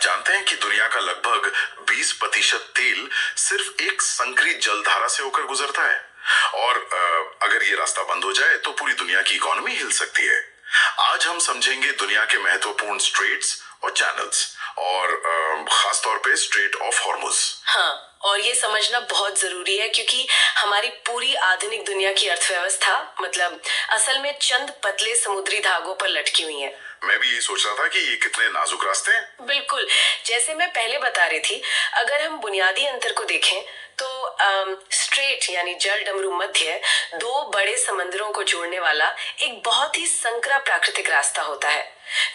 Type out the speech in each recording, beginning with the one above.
जानते हैं कि दुनिया का लगभग 20% तेल सिर्फ एक संकरी जलधारा से होकर गुजरता है। और अगर ये रास्ता बंद हो जाए तो पूरी दुनिया की इकोनॉमी हिल सकती है। आज हम समझेंगे दुनिया के महत्वपूर्ण स्ट्रेट्स और चैनल्स और खासतौर पे स्ट्रेट ऑफ हॉर्मुज। हाँ, और ये समझना बहुत जरूरी है क्योंकि हमारी पूरी आधुनिक दुनिया की अर्थव्यवस्था मतलब असल में चंद पतले समुद्री धागों पर लटकी हुई है। मैं भी यही सोच रहा था कि ये कितने नाजुक रास्ते हैं। बिल्कुल, जैसे मैं पहले बता रही थी, अगर हम बुनियादी अंतर को देखें तो स्ट्रेट यानी जल डमरू मध्य दो बड़े समंदरों को जोड़ने वाला एक बहुत ही संकरा प्राकृतिक रास्ता होता है,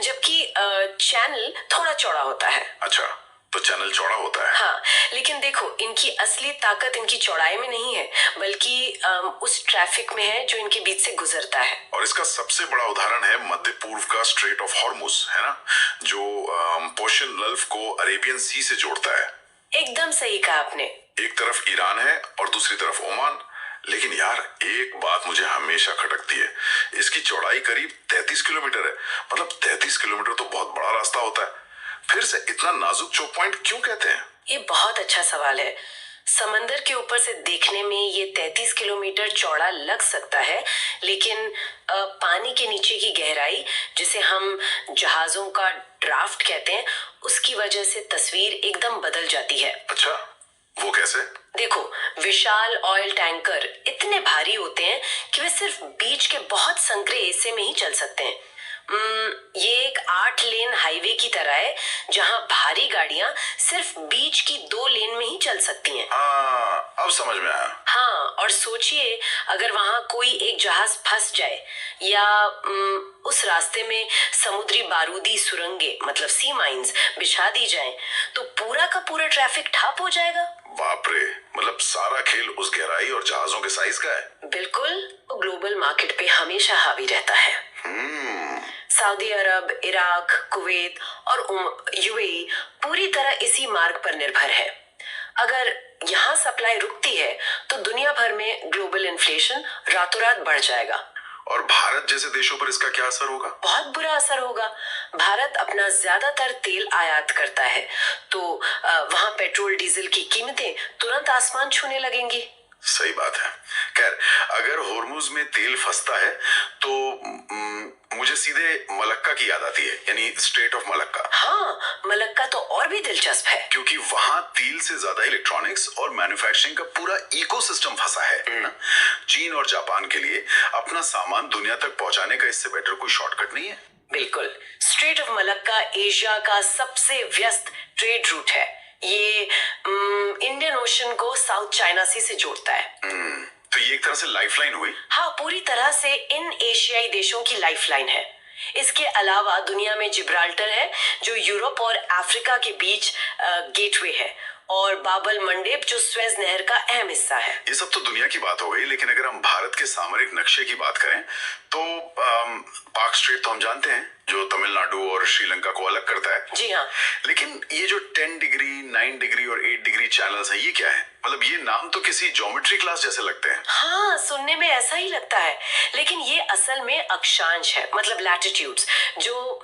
जबकि चैनल थोड़ा चौड़ा होता है। अच्छा, तो चैनल चौड़ा होता है। हाँ, लेकिन देखो, इनकी असली ताकत इनकी चौड़ाई में नहीं है, बल्कि उस ट्रैफिक में है जो इनके बीच से गुजरता है। और इसका सबसे बड़ा उदाहरण है मध्य पूर्व का स्ट्रेट ऑफ हॉर्मुज, है ना, जो पर्शियन गल्फ को अरेबियन सी से जोड़ता है। एकदम सही कहा आपने। एक तरफ ईरान है और दूसरी तरफ ओमान। लेकिन यार, एक बात मुझे हमेशा खटकती है, इसकी चौड़ाई करीब 33 किलोमीटर है। मतलब 33 किलोमीटर तो बहुत बड़ा रास्ता होता है, फिर से इतना नाजुक चोक पॉइंट क्यों कहते हैं? ये बहुत अच्छा सवाल है। समंदर के ऊपर से देखने में ये 33 किलोमीटर चौड़ा लग सकता है, लेकिन पानी के नीचे की गहराई, जिसे हम जहाजों का ड्राफ्ट कहते हैं, उसकी वजह से तस्वीर एकदम बदल जाती है। अच्छा, वो कैसे? देखो, विशाल ऑयल टैंकर इतने भारी होते हैं कि वे सिर्फ बीच के बहुत संकरे हिस्से में ही चल सकते हैं। ये एक 8 लेन हाईवे की तरह है, जहां भारी गाड़ियां सिर्फ बीच की 2 लेन में ही चल सकती हैं। अब समझ में आया। हाँ, और सोचिए, अगर वहां कोई एक जहाज फंस जाए या उस रास्ते में समुद्री बारूदी सुरंगें मतलब सी माइंस बिछा दी जाएं, तो पूरा का पूरा ट्रैफिक ठप हो जाएगा। बाप रे, मतलब सारा खेल उस गहराई और जहाजों के साइज का है। बिल्कुल, वो ग्लोबल मार्केट पे हमेशा हावी रहता है। सऊदी अरब, इराक, कुवैत और यूएई पूरी तरह इसी मार्ग पर निर्भर है। अगर यहाँ सप्लाई रुकती है तो दुनिया भर में ग्लोबल इन्फ्लेशन रातों रात बढ़ जाएगा। और भारत जैसे देशों पर इसका क्या असर होगा? बहुत बुरा असर होगा। भारत अपना ज्यादातर तेल आयात करता है, तो वहाँ पेट्रोल डीजल की कीमतें तुरंत आसमान छूने लगेंगी। सही बात है। खैर, अगर होर्मुज में तेल फंसता है तो मुझे सीधे मलक्का की याद आती है, यानी स्ट्रेट ऑफ मलक्का। हाँ, मलक्का तो और भी दिलचस्प है, क्योंकि वहां तेल से ज्यादा इलेक्ट्रॉनिक्स और मैन्युफैक्चरिंग का पूरा इकोसिस्टम फंसा है ना? चीन और जापान के लिए अपना सामान दुनिया तक पहुंचाने का इससे बेटर कोई शॉर्टकट नहीं है। बिल्कुल, स्ट्रेट ऑफ मलक्का एशिया का सबसे व्यस्त ट्रेड रूट है। ये इंडियन ओशन को साउथ चाइना सी से जोड़ता है। तो ये एक तरह से लाइफलाइन हुई। हाँ, पूरी तरह से इन एशियाई देशों की लाइफलाइन है। इसके अलावा दुनिया में जिब्राल्टर है, जो यूरोप और अफ्रीका के बीच गेटवे है, और बाबल मंडेब, जो स्वेज नहर का अहम हिस्सा है। ये सब तो दुनिया की बात हो गई, लेकिन अगर हम भारत के सामरिक नक्शे की बात करें तो पाक स्ट्रेट तो हम जानते हैं, जो तमिलनाडु और श्रीलंका को अलग करता है। जी हाँ। लेकिन ये जो 10 डिग्री, 9 डिग्री और 8 डिग्री चैनल्स हैं, ये क्या है? मतलब ये नाम तो किसी ज्योमेट्री क्लास जैसे लगते हैं। हाँ, सुनने में ऐसा ही लगता है, लेकिन ये असल में अक्षांश है, मतलब लैटिट्यूड्स, जो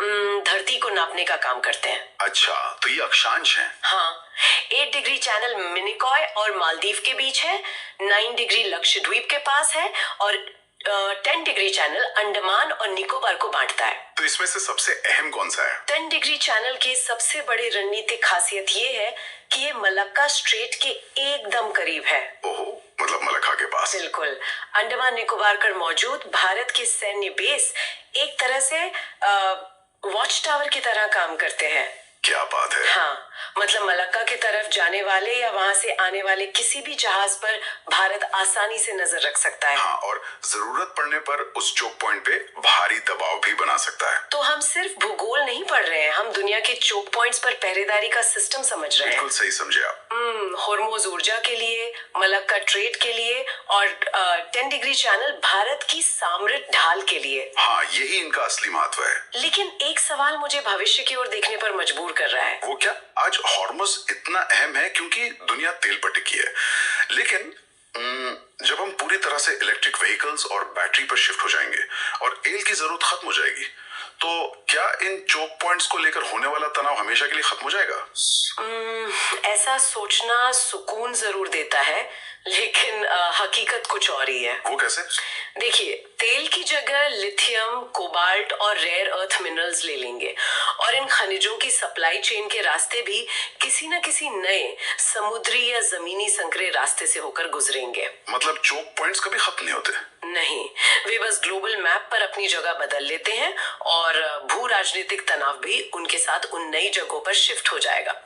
धरती को नापने का काम करते हैं। अच्छा, तो ये अक्षांश हैं। हाँ, 8 डिग्री चैनल मिनिकॉय और मालदीव के बीच है, 9 डिग्री लक्षद्वीप के पास है, और 10 डिग्री चैनल अंडमान और निकोबार को बांटता है। तो इसमें से सबसे अहम कौन सा है? 10 डिग्री चैनल की सबसे बड़ी रणनीतिक खासियत ये है कि ये मलक्का स्ट्रेट के एकदम करीब है। ओहो, मतलब मलक्का के पास। बिल्कुल, अंडमान निकोबार पर मौजूद भारत के सैन्य बेस एक तरह से वॉच टावर की तरह काम करते हैं। क्या बात है। हाँ, मतलब मलक्का की तरफ जाने वाले या वहां से आने वाले किसी भी जहाज पर भारत आसानी से नजर रख सकता है। हाँ, और जरूरत पड़ने पर उस चोक पॉइंट पे भारी दबाव भी बना सकता है। तो हम सिर्फ भूगोल नहीं पढ़ रहे हैं, हम दुनिया के चोक पॉइंट्स पर पहरेदारी का सिस्टम समझ रहे हैं। बिल्कुल सही समझे आप। होर्मुज ऊर्जा के लिए, मलक्का ट्रेड के लिए, और 10 डिग्री चैनल भारत की सामरिक ढाल के लिए। हाँ, यही इनका असली महत्व है। लेकिन एक सवाल मुझे भविष्य की ओर देखने पर मजबूर कर रहा है। वो क्या? आज हॉर्मुज इतना अहम है क्योंकि दुनिया तेल पर टिकी है, लेकिन जब हम पूरी तरह से इलेक्ट्रिक व्हीकल्स और बैटरी पर शिफ्ट हो जाएंगे और तेल की जरूरत खत्म हो जाएगी, तो क्या इन चोक पॉइंट्स को लेकर होने वाला तनाव हमेशा के लिए खत्म हो जाएगा? ऐसा सोचना सुकून जरूर देता है, लेकिन हकीकत कुछ और ही है। वो कैसे? देखिए, तेल की जगह लिथियम, कोबाल्ट और रेयर अर्थ मिनरल्स ले लेंगे, और इन खनिजों की सप्लाई चेन के रास्ते भी किसी न किसी नए समुद्री या जमीनी संकरे रास्ते से होकर गुजरेंगे। मतलब चोक पॉइंट्स कभी खत्म नहीं होते? नहीं, वे बस ग्लोबल मैप पर अपनी जगह बदल लेते हैं, और भू राजनीतिक तनाव भी उनके साथ उन नई जगहों पर शिफ्ट हो जाएगा।